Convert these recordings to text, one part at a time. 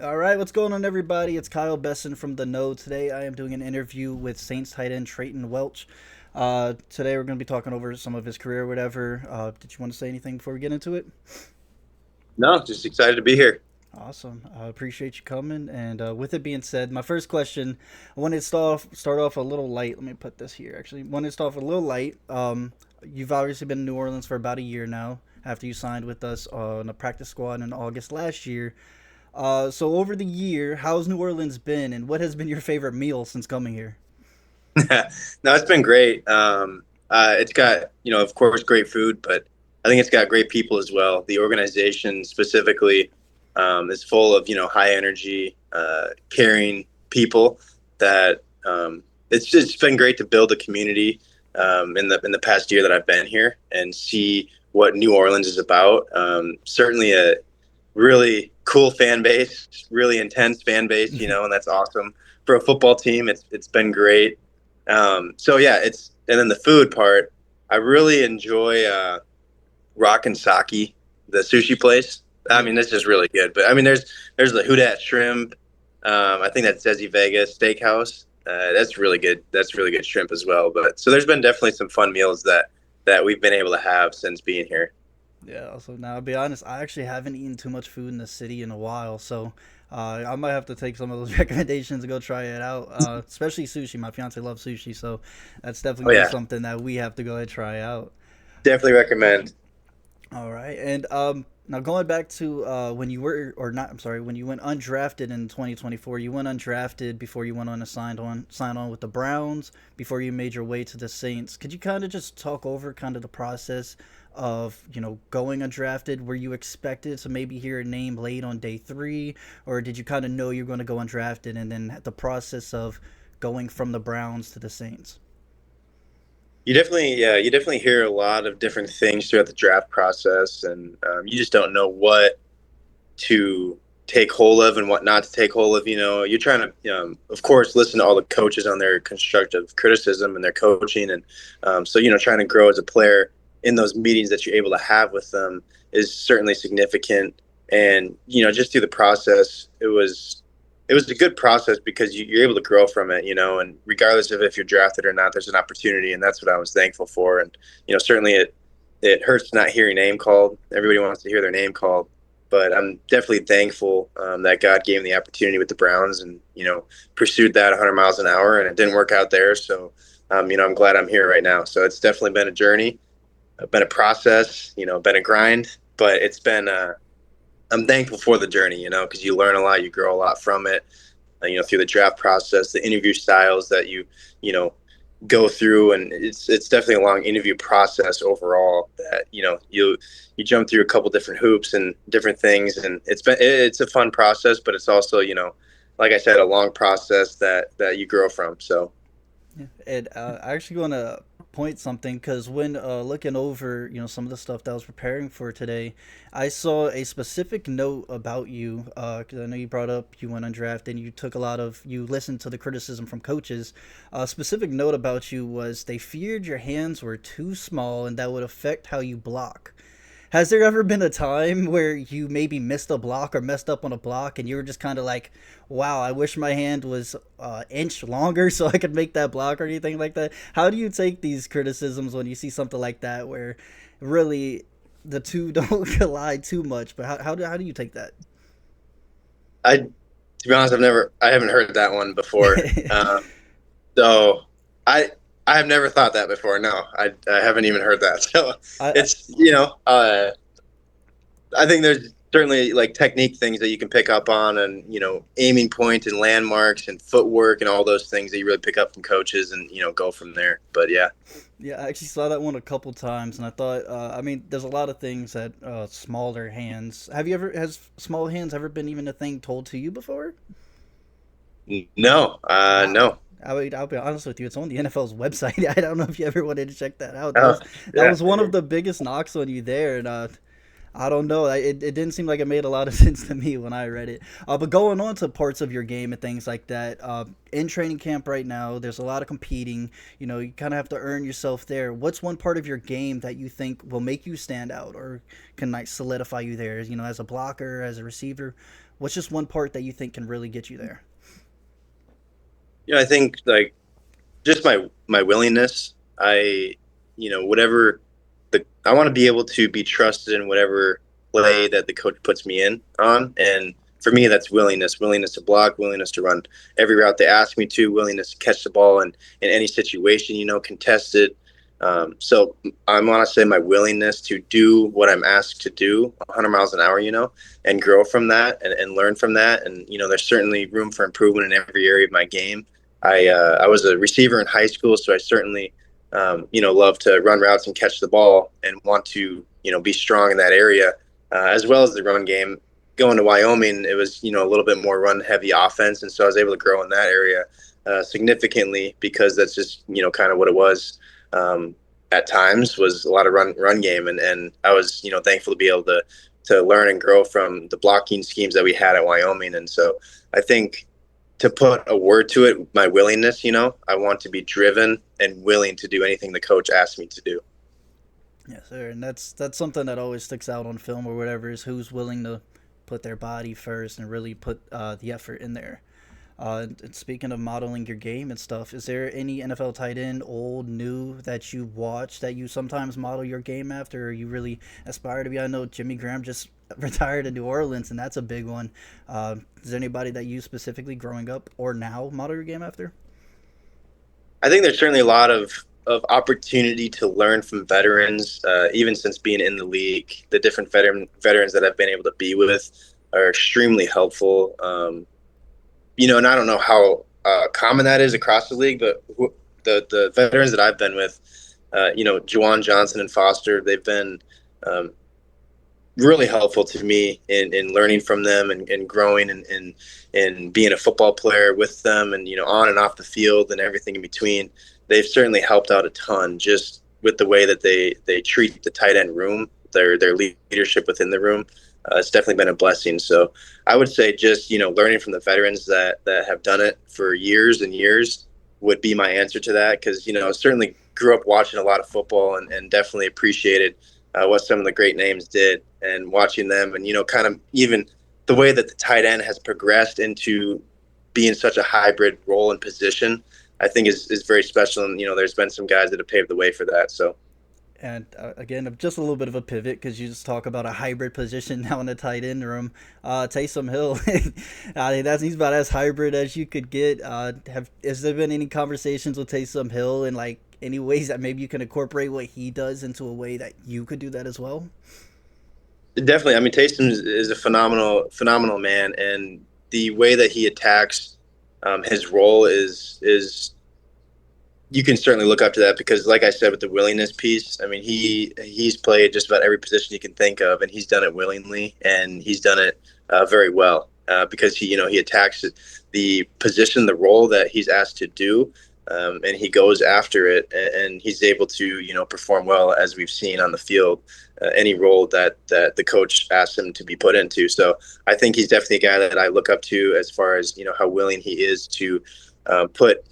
All right, what's going on, everybody? It's Kyle Besson from The Know. Today, I am doing an interview with Saints tight end Treyton Welch. Today, we're going to be talking over some of his career, whatever. Did you want to say anything before we get into it? No, just excited to be here. Awesome. I appreciate you coming. And with it being said, my first question, I wanted to start off a little light. Let me put this here. Actually, wanted to start off a little light. You've obviously been in New Orleans for about a year now. After you signed with us on a practice squad in August last year. So over the year, how's New Orleans been, and what has been your favorite meal since coming here? No, it's been great. It's got, of course, great food, but I think it's got great people as well. The organization specifically is full of, high energy, caring people that it's just been great to build a community in the past year that I've been here and see what New Orleans is about. Certainly a really cool fan base, really intense fan base, and that's awesome for a football team. It's been great. So yeah, it's and then the food part. I really enjoy Rock and Saki, the sushi place. I Yeah. mean, this is really good. But I mean, there's the Houdat shrimp. I think that's Desi Vegas Steakhouse. That's really good. That's really good shrimp as well. But so there's been definitely some fun meals that we've been able to have since being here. Yeah. So now, I'll be honest, I actually haven't eaten too much food in the city in a while, so I might have to take some of those recommendations and go try it out. Especially sushi. My fiance loves sushi, so that's definitely Oh gonna be yeah, something that we have to go ahead and try out. definitely recommend. All right, and now going back to when you were, or not, I'm sorry, when you went undrafted in 2024, you went undrafted before you went on to sign on with the Browns before you made your way to the Saints. Could you kind of just talk over kind of the process of going undrafted? Were you expected to maybe hear a name late on day three, or did you kind of know you're going to go undrafted, and then the process of going from the Browns to the Saints? You definitely hear a lot of different things throughout the draft process, and you just don't know what to take hold of and what not to take hold of. You're trying to, of course, listen to all the coaches on their constructive criticism and their coaching, and so trying to grow as a player in those meetings that you're able to have with them is certainly significant. And just through the process, it was a good process because you're able to grow from it, and regardless of if you're drafted or not, there's an opportunity, and that's what I was thankful for. And certainly it hurts to not hear your name called. Everybody wants to hear their name called, but I'm definitely thankful that God gave me the opportunity with the Browns, and pursued that 100 miles an hour, and it didn't work out there. So I'm glad I'm here right now. So it's definitely been a journey, been a process, been a grind, but it's been I'm thankful for the journey, because you learn a lot, you grow a lot from it, through the draft process, the interview styles that you know, go through, and it's definitely a long interview process overall. That you jump through a couple different hoops and different things, and it's a fun process, but it's also like I said, a long process that you grow from. So Yeah. And I actually want to point something because when looking over, some of the stuff that I was preparing for today, I saw a specific note about you. Because I know you brought up you went undrafted and you listened to the criticism from coaches. A specific note about you was they feared your hands were too small and that would affect how you block. Has there ever been a time where you maybe missed a block or messed up on a block and you were just kind of like, wow, I wish my hand was an inch longer so I could make that block or anything like that? How do you take these criticisms when you see something like that where really the two don't collide too much? But how do you take that? to be honest, I haven't heard that one before. So I I have never thought that before. No, I haven't even heard that. So I it's I think there's certainly like technique things that you can pick up on, and aiming point and landmarks and footwork and all those things that you really pick up from coaches, and go from there. But yeah. Yeah, I actually saw that one a couple times, and I thought, I mean, there's a lot of things that smaller hands. Has small hands ever been even a thing told to you before? No, Wow. no. I'll be honest with you. It's on the NFL's website. I don't know if you ever wanted to check that out. That Oh, was that yeah. was one of the biggest knocks on you there, and I don't know. It didn't seem like it made a lot of sense to me when I read it. But going on to parts of your game and things like that, in training camp right now, there's a lot of competing. You kind of have to earn yourself there. What's one part of your game that you think will make you stand out or can like solidify you there? As a blocker, as a receiver, What's just one part that you think can really get you there? I think like just my willingness. Whatever I want to be able to be trusted in whatever play that the coach puts me in on, and for me that's willingness to block, willingness to run every route they ask me to, willingness to catch the ball in any situation, contested. So I want to say my willingness to do what I'm asked to do 100 miles an hour, and grow from that and learn from that. And there's certainly room for improvement in every area of my game. I was a receiver in high school, so I certainly love to run routes and catch the ball and want to be strong in that area, as well as the run game. Going to Wyoming, it was a little bit more run heavy offense, and so I was able to grow in that area significantly because that's just kind of what it was. At times was a lot of run game, and I was thankful to be able to learn and grow from the blocking schemes that we had at Wyoming. And so I think, to put a word to it, my willingness, I want to be driven and willing to do anything the coach asks me to do. Yes, sir. And that's something that always sticks out on film or whatever is who's willing to put their body first and really put the effort in there. And speaking of modeling your game and stuff, is there any NFL tight end, old, new, that you watch that you sometimes model your game after, or you really aspire to be? I know Jimmy Graham just retired in New Orleans, and that's a big one. Is there anybody that you specifically growing up or now model your game after? I think there's certainly a lot of opportunity to learn from veterans, even since being in the league. The different veterans that I've been able to be with are extremely helpful. And I don't know how common that is across the league, but the veterans that I've been with, Juwan Johnson and Foster, they've been really helpful to me in learning from them and growing and being a football player with them, and on and off the field and everything in between. They've certainly helped out a ton just with the way that they treat the tight end room, their leadership within the room. It's definitely been a blessing. So I would say just learning from the veterans that have done it for years and years would be my answer to that, because certainly grew up watching a lot of football and definitely appreciated what some of the great names did, and watching them, and kind of even the way that the tight end has progressed into being such a hybrid role and position, I think is very special. And there's been some guys that have paved the way for that. So And again, just a little bit of a pivot because you just talk about a hybrid position now in the tight end room. Taysom Hill, I think he's about as hybrid as you could get. Has there been any conversations with Taysom Hill and like any ways that maybe you can incorporate what he does into a way that you could do that as well? definitely, I mean, Taysom is a phenomenal man, and the way that he attacks his role is you can certainly look up to that, because like I said, with the willingness piece, I mean, he's played just about every position you can think of, and he's done it willingly, and he's done it very well, because he attacks the position, the role that he's asked to do, and he goes after it, and he's able to perform well, as we've seen on the field, any role that the coach asks him to be put into. So I think he's definitely a guy that I look up to, as far as how willing he is to put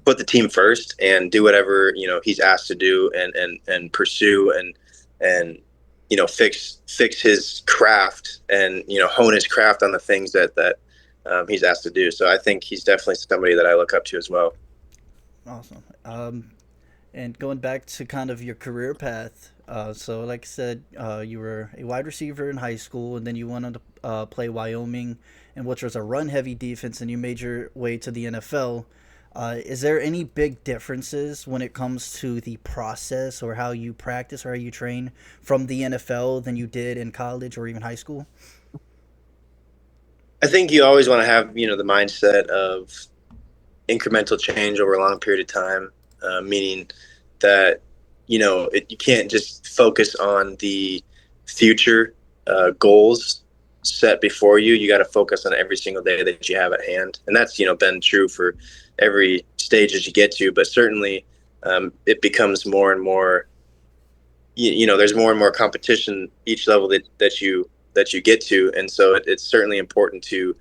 the team first and do whatever he's asked to do, and pursue and fix his craft, and hone his craft on the things that he's asked to do. So I think he's definitely somebody that I look up to as well. Awesome. And going back to kind of your career path, so like I said, you were a wide receiver in high school, and then you went on to play Wyoming, and which was a run-heavy defense, and you made your way to the NFL. Is there any big differences when it comes to the process or how you practice or how you train from the NFL than you did in college or even high school? I think you always want to have the mindset of incremental change over a long period of time, meaning that you can't just focus on the future goals set before you. You got to focus on every single day that you have at hand, and that's been true for every stage as you get to. But certainly, it becomes more and more. There's more and more competition each level that you get to, and so it's certainly important to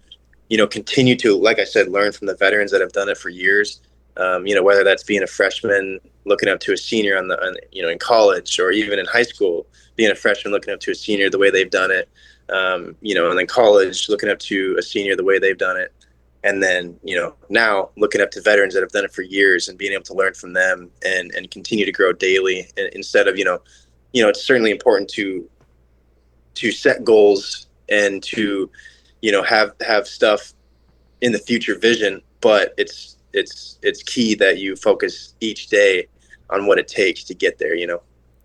continue to, like I said, learn from the veterans that have done it for years. Whether that's being a freshman looking up to a senior in college, or even in high school, being a freshman looking up to a senior, the way they've done it. And then college, looking up to a senior the way they've done it. And then, now looking up to veterans that have done it for years and being able to learn from them and continue to grow daily instead of, it's certainly important to set goals and to, have stuff in the future vision, but it's key that you focus each day on what it takes to get there.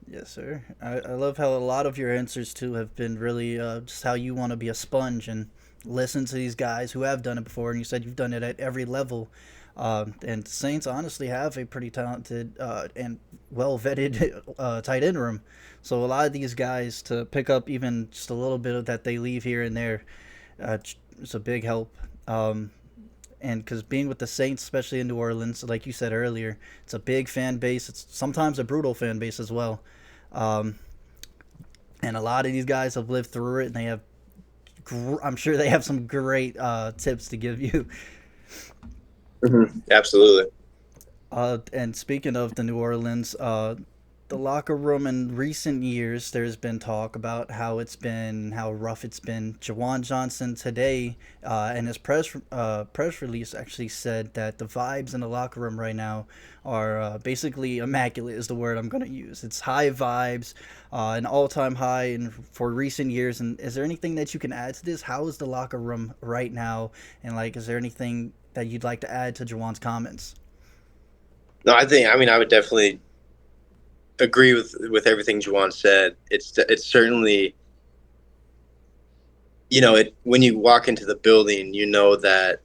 Yes, sir. I love how a lot of your answers too have been really just how you want to be a sponge and listen to these guys who have done it before. And you said you've done it at every level. And Saints honestly have a pretty talented and well vetted tight end room. So a lot of these guys to pick up even just a little bit of that they leave here and there, it's a big help. And because being with the Saints, especially in New Orleans, like you said earlier, it's a big fan base. It's sometimes a brutal fan base as well. Um, and a lot of these guys have lived through it, and they have, I'm sure they have some great tips to give you. Mm-hmm. Absolutely. And speaking of the New Orleans, the locker room in recent years, there's been talk about how it's been, how rough it's been. Jawan Johnson today, in his press release, actually said that the vibes in the locker room right now are basically immaculate. Is the word I'm going to use. It's high vibes, an all-time high in for recent years. And is there anything that you can add to this? How is the locker room right now? And like, is there anything that you'd like to add to Jawan's comments? No, I would definitely agree with everything Juwan said. It's certainly, when you walk into the building, you know that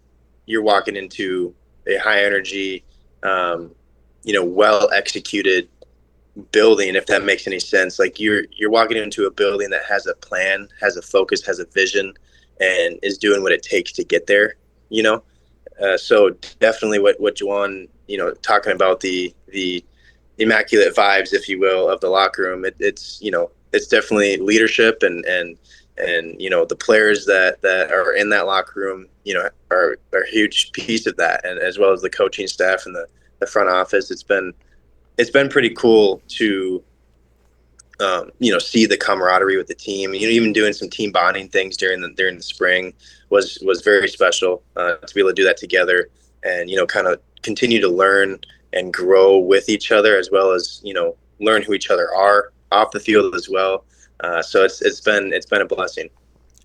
you're walking into a high energy, well executed building, if that makes any sense. Like you're walking into a building that has a plan, has a focus, has a vision, and is doing what it takes to get there. You know, so definitely what Juwan, talking about the immaculate vibes, if you will, of the locker room. It's definitely leadership and the players that are in that locker room, are a huge piece of that, and as well as the coaching staff and the front office. It's been pretty cool to see the camaraderie with the team. Even doing some team bonding things during the spring was very special, to be able to do that together and kind of continue to learn and grow with each other, as well as learn who each other are off the field as well. So it's been a blessing.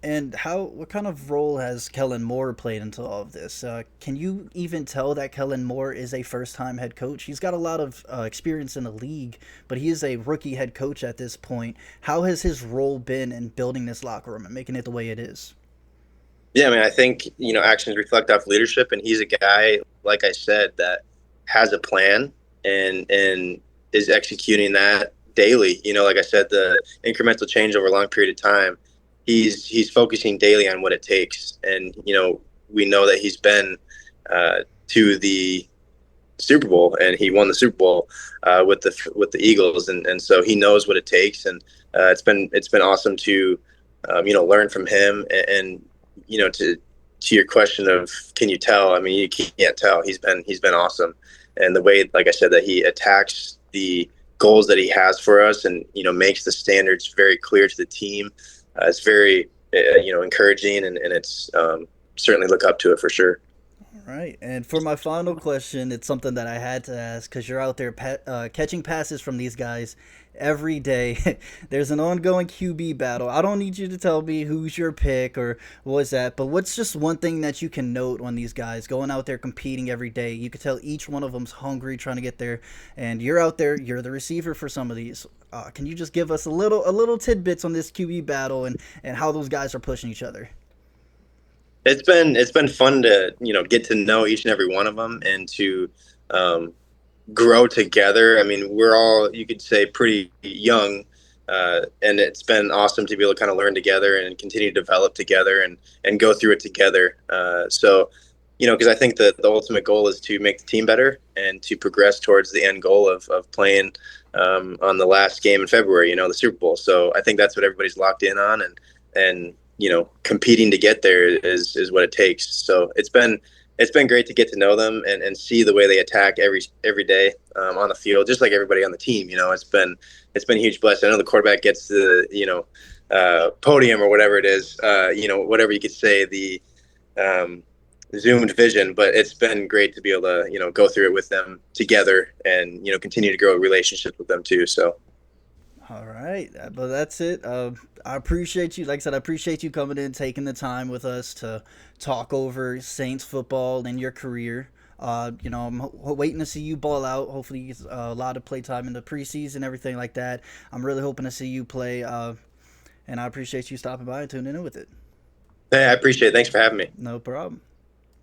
And what kind of role has Kellen Moore played into all of this? Can you even tell that Kellen Moore is a first-time head coach? He's got a lot of experience in the league, but he is a rookie head coach at this point. How has his role been in building this locker room and making it the way it is? Yeah, I mean, I think actions reflect off leadership, and he's a guy, like I said, that has a plan and is executing that daily. Like I said, the incremental change over a long period of time. He's focusing daily on what it takes, and we know that he's been to the Super Bowl, and he won the Super Bowl with the Eagles, and so he knows what it takes, and it's been awesome to learn from him, and to your question of can you tell? I mean, you can't tell. He's been awesome, and the way, like I said, that he attacks the goals that he has for us, and makes the standards very clear to the team. It's very encouraging, and it's certainly look up to it for sure. All right, and for my final question, it's something that I had to ask because you're out there catching passes from these guys every day. There's an ongoing QB battle. I don't need you to tell me who's your pick or what's that, but what's just one thing that you can note on these guys going out there competing every day? You can tell each one of them's hungry, trying to get there, and you're out there. You're the receiver for some of these. Can you just give us a little tidbits on this QB battle and how those guys are pushing each other? It's been fun to get to know each and every one of them and to um, grow together. I mean, we're all, you could say, pretty young, and it's been awesome to be able to kind of learn together and continue to develop together and go through it together. So, because I think that the ultimate goal is to make the team better and to progress towards the end goal of playing on the last game in February, the Super Bowl. So I think that's what everybody's locked in on, and competing to get there is what it takes. So it's been great to get to know them and see the way they attack every day on the field, just like everybody on the team. It's been a huge blessing. I know the quarterback gets podium or whatever it is, whatever you could say, the um, zoomed vision. But it's been great to be able to, go through it with them together and, continue to grow a relationship with them too. So, All right, but that's it. I appreciate you. Like I said, I appreciate you coming in, taking the time with us to talk over Saints football and your career. I'm waiting to see you ball out. Hopefully, you get a lot of play time in the preseason, everything like that. I'm really hoping to see you play, and I appreciate you stopping by and tuning in with it. hey, I appreciate it. Thanks for having me. No problem.